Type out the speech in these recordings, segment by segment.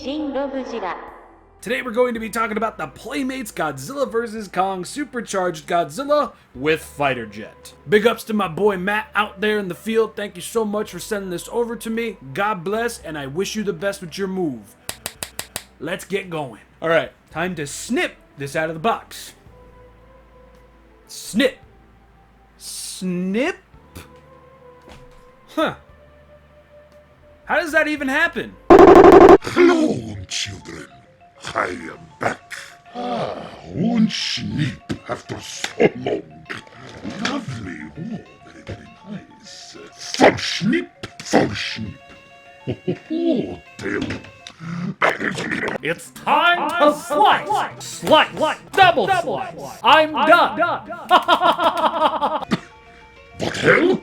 ShinRobjira. Today we're going to be talking about the Playmates Godzilla vs. Kong Supercharged Godzilla with Fighter Jet. Big ups to my boy Matt out there in the field. Thank you so much for sending this over to me. God bless, and I wish you the best with your move. Let's get going. Alright, time to snip this out of the box. Snip. Snip? Huh. How does that even happen? Hello, children. I am back. One snip after so long. Lovely. Oh, very, very nice. Full snip, full snip. Oh, tail. It's time to slice! Slice! Double slice! I'm done! What hell?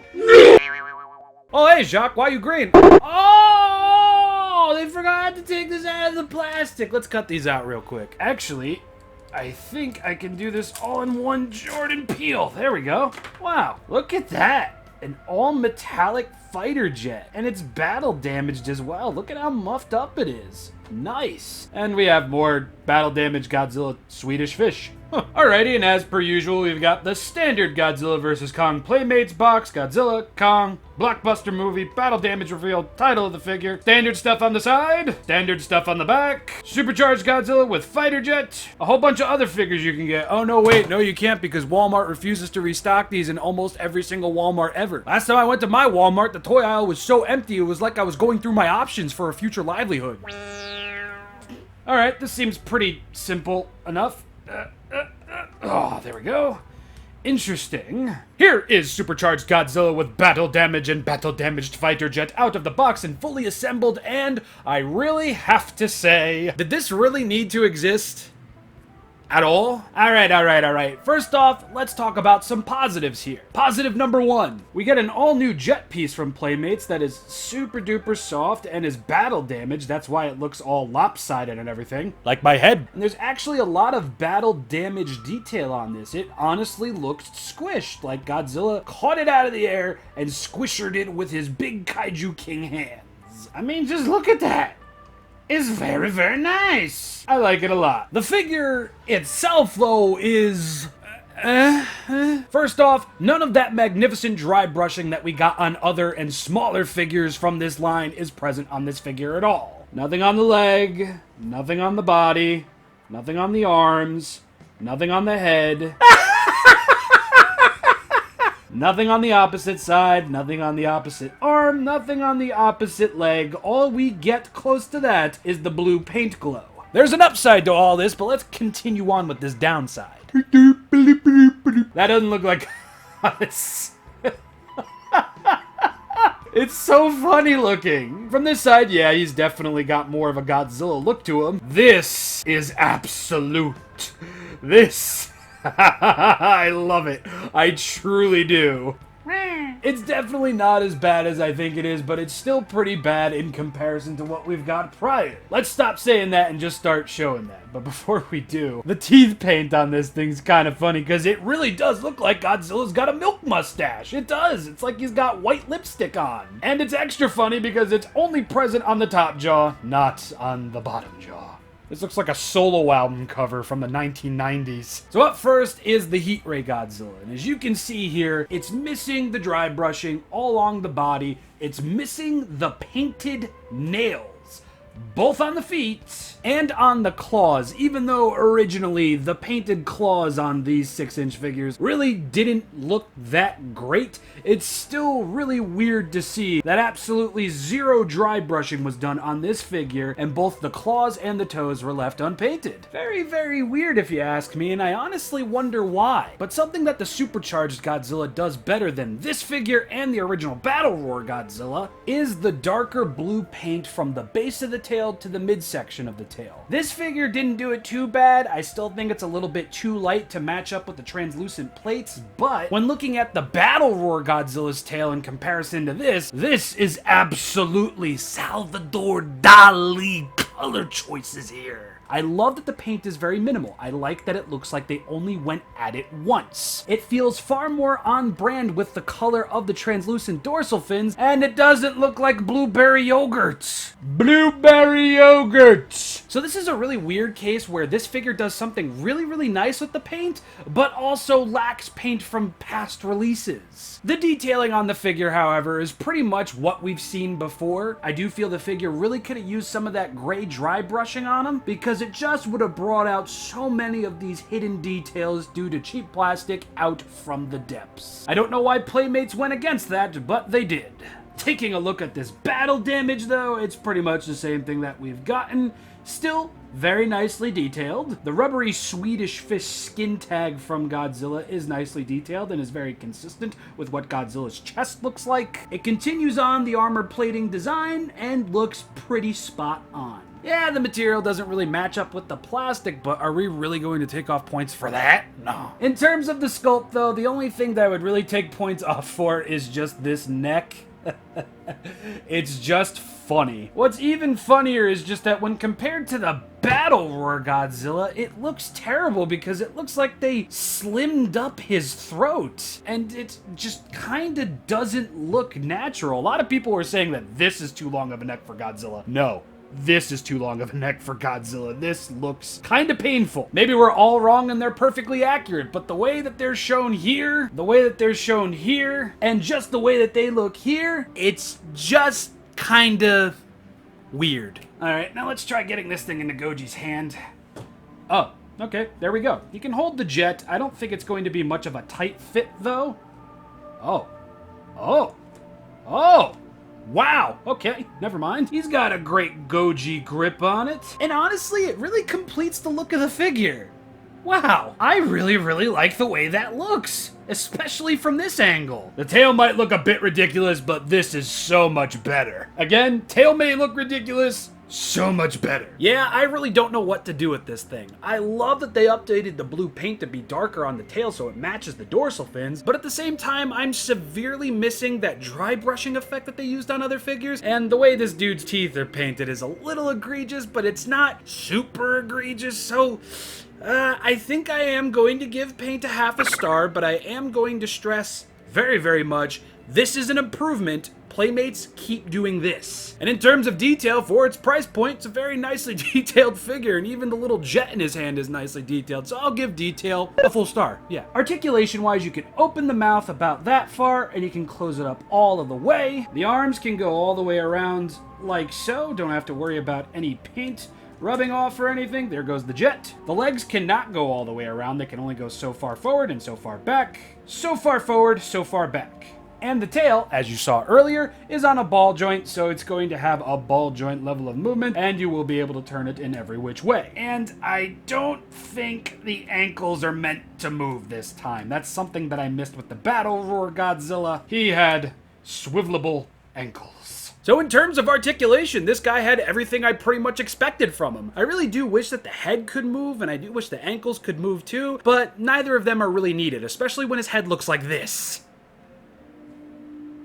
Oh, hey, Jacques, why you grinning? Oh, they forgot to take this out of the plastic. Let's cut these out real quick. Actually, I think I can do this all in one Jordan peel. There we go. Wow, look at that. An all-metallic fighter jet. And it's battle damaged as well. Look at how muffed up it is. Nice. And we have more battle damaged Godzilla Swedish fish. Huh. Alrighty, and as per usual, we've got the standard Godzilla vs. Kong Playmates box, Godzilla, Kong, blockbuster movie, battle damage revealed, title of the figure, standard stuff on the side, standard stuff on the back, Supercharged Godzilla with fighter jet, a whole bunch of other figures you can get. Oh no, wait, no you can't because Walmart refuses to restock these in almost every single Walmart ever. Last time I went to my Walmart, the toy aisle was so empty it was like I was going through my options for a future livelihood. Alright, this seems pretty simple enough. Oh, there we go. Interesting. Here is Supercharged Godzilla with battle damage and battle damaged fighter jet out of the box and fully assembled, and I really have to say, did this really need to exist? At all? Alright. First off, let's talk about some positives here. Positive number one. We get an all-new jet piece from Playmates that is super duper soft and is battle damaged. That's why it looks all lopsided and everything. Like my head. And there's actually a lot of battle damage detail on this. It honestly looks squished, like Godzilla caught it out of the air and squished it with his big kaiju king hands. I mean, just look at that. Is very, very nice. I like it a lot. The figure itself, though, is... First off, none of that magnificent dry brushing that we got on other and smaller figures from this line is present on this figure at all. Nothing on the leg, nothing on the body, nothing on the arms, nothing on the head. Nothing on the opposite side, nothing on the opposite arm, nothing on the opposite leg. All we get close to that is the blue paint glow. There's an upside to all this, but let's continue on with this downside. That doesn't look like... It's so funny looking. From this side, yeah, he's definitely got more of a Godzilla look to him. This is absolute. This... I love it. I truly do. It's definitely not as bad as I think it is, but it's still pretty bad in comparison to what we've got prior. Let's stop saying that and just start showing that. But before we do, the teeth paint on this thing's kind of funny because it really does look like Godzilla's got a milk mustache. It does. It's like he's got white lipstick on. And it's extra funny because it's only present on the top jaw, not on the bottom jaw. This looks like a solo album cover from the 1990s. So up first is the Heat Ray Godzilla. And as you can see here, it's missing the dry brushing all along the body. It's missing the painted nails, both on the feet and on the claws, even though originally the painted claws on these 6-inch figures really didn't look that great. It's still really weird to see that absolutely zero dry brushing was done on this figure and both the claws and the toes were left unpainted. Very, very weird if you ask me, and I honestly wonder why. But something that the Supercharged Godzilla does better than this figure and the original Battle Roar Godzilla is the darker blue paint from the base of the tail to the midsection of the tail. This figure didn't do it too bad. I still think it's a little bit too light to match up with the translucent plates, but when looking at the Battle Roar Godzilla's tail in comparison to this is absolutely Salvador Dali color choices here. I love that the paint is very minimal. I like that it looks like they only went at it once. It feels far more on brand with the color of the translucent dorsal fins, and it doesn't look like blueberry yogurt. Blueberry yogurt! So this is a really weird case where this figure does something really, really nice with the paint, but also lacks paint from past releases. The detailing on the figure, however, is pretty much what we've seen before. I do feel the figure really could have used some of that gray dry brushing on him, because it just would have brought out so many of these hidden details due to cheap plastic out from the depths. I don't know why Playmates went against that, but they did. Taking a look at this battle damage though, it's pretty much the same thing that we've gotten. Still very nicely detailed. The rubbery Swedish fish skin tag from Godzilla is nicely detailed and is very consistent with what Godzilla's chest looks like. It continues on the armor plating design and looks pretty spot on. Yeah, the material doesn't really match up with the plastic, but are we really going to take off points for that? No. In terms of the sculpt, though, the only thing that I would really take points off for is just this neck. It's just funny. What's even funnier is just that when compared to the Battle Roar Godzilla, it looks terrible because it looks like they slimmed up his throat. And it just kinda doesn't look natural. A lot of people were saying that this is too long of a neck for Godzilla. No. This is too long of a neck for Godzilla. This looks kind of painful. Maybe we're all wrong and they're perfectly accurate, but the way that they're shown here, the way that they're shown here, and just the way that they look here, it's just kind of weird. All right, now let's try getting this thing into Goji's hand. Oh, okay, there we go. You can hold the jet. I don't think it's going to be much of a tight fit, though. Oh. Oh. Oh. Wow, okay, never mind. He's got a great Goji grip on it. And honestly, it really completes the look of the figure. Wow, I really, really like the way that looks, especially from this angle. The tail might look a bit ridiculous, but this is so much better. Again, tail may look ridiculous, so much better. Yeah, I really don't know what to do with this thing. I love that they updated the blue paint to be darker on the tail so it matches the dorsal fins, but at the same time, I'm severely missing that dry brushing effect that they used on other figures, and the way this dude's teeth are painted is a little egregious, but it's not super egregious, so I think I am going to give paint a half a star, but I am going to stress very, very much, this is an improvement. Playmates, keep doing this. And in terms of detail, for its price point, it's a very nicely detailed figure, and even the little jet in his hand is nicely detailed, so I'll give detail a full star, yeah. Articulation-wise, you can open the mouth about that far, and you can close it up all of the way. The arms can go all the way around like so, don't have to worry about any paint rubbing off or anything. There goes the jet. The legs cannot go all the way around, they can only go so far forward and so far back. So far forward, so far back. And the tail, as you saw earlier, is on a ball joint, so it's going to have a ball joint level of movement, and you will be able to turn it in every which way. And I don't think the ankles are meant to move this time. That's something that I missed with the Battle Roar Godzilla. He had swivelable ankles. So in terms of articulation, this guy had everything I pretty much expected from him. I really do wish that the head could move, and I do wish the ankles could move too, but neither of them are really needed, especially when his head looks like this.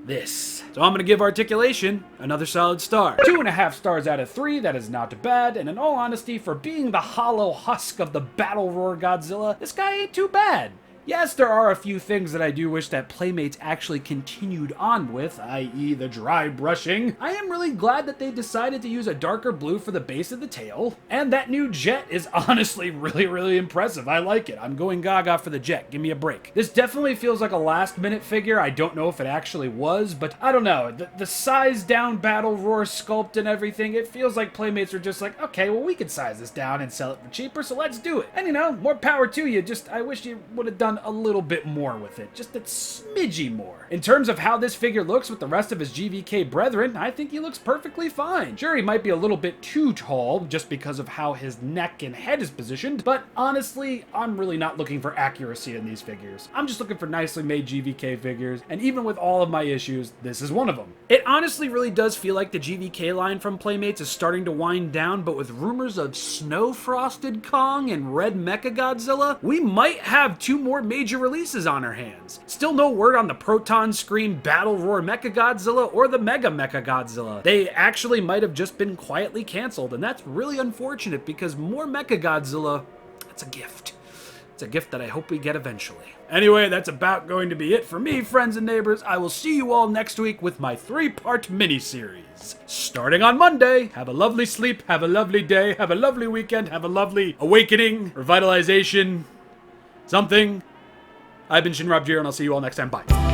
So I'm going to give articulation another solid star. 2.5 stars out of 3, that is not bad, and in all honesty, for being the hollow husk of the Battle Roar Godzilla, this guy ain't too bad. Yes, there are a few things that I do wish that Playmates actually continued on with, i.e. the dry brushing. I am really glad that they decided to use a darker blue for the base of the tail, and that new jet is honestly really, really impressive. I like it. I'm going gaga for the jet. Give me a break. This definitely feels like a last-minute figure. I don't know if it actually was, but I don't know. The size-down Battle Roar sculpt and everything, it feels like Playmates were just like, okay, well, we could size this down and sell it for cheaper, so let's do it. And, you know, more power to you. Just, I wish you would have done a little bit more with it, just a smidgy more. In terms of how this figure looks with the rest of his GVK brethren, I think he looks perfectly fine. Sure, he might be a little bit too tall just because of how his neck and head is positioned, but honestly, I'm really not looking for accuracy in these figures. I'm just looking for nicely made GVK figures, and even with all of my issues, this is one of them. It honestly really does feel like the GVK line from Playmates is starting to wind down, but with rumors of Snow Frosted Kong and Red Mechagodzilla, we might have 2 more major releases on our hands. Still no word on the Proton Scream Battle Roar Mechagodzilla or the Mega Mechagodzilla. They actually might have just been quietly canceled, and that's really unfortunate because more Mechagodzilla, that's a gift. It's a gift that I hope we get eventually. Anyway, that's about going to be it for me, friends and neighbors. I will see you all next week with my 3-part mini-series. Starting on Monday. Have a lovely sleep, have a lovely day, have a lovely weekend, have a lovely awakening, revitalization, something. I've been ShinRobjira, and I'll see you all next time. Bye.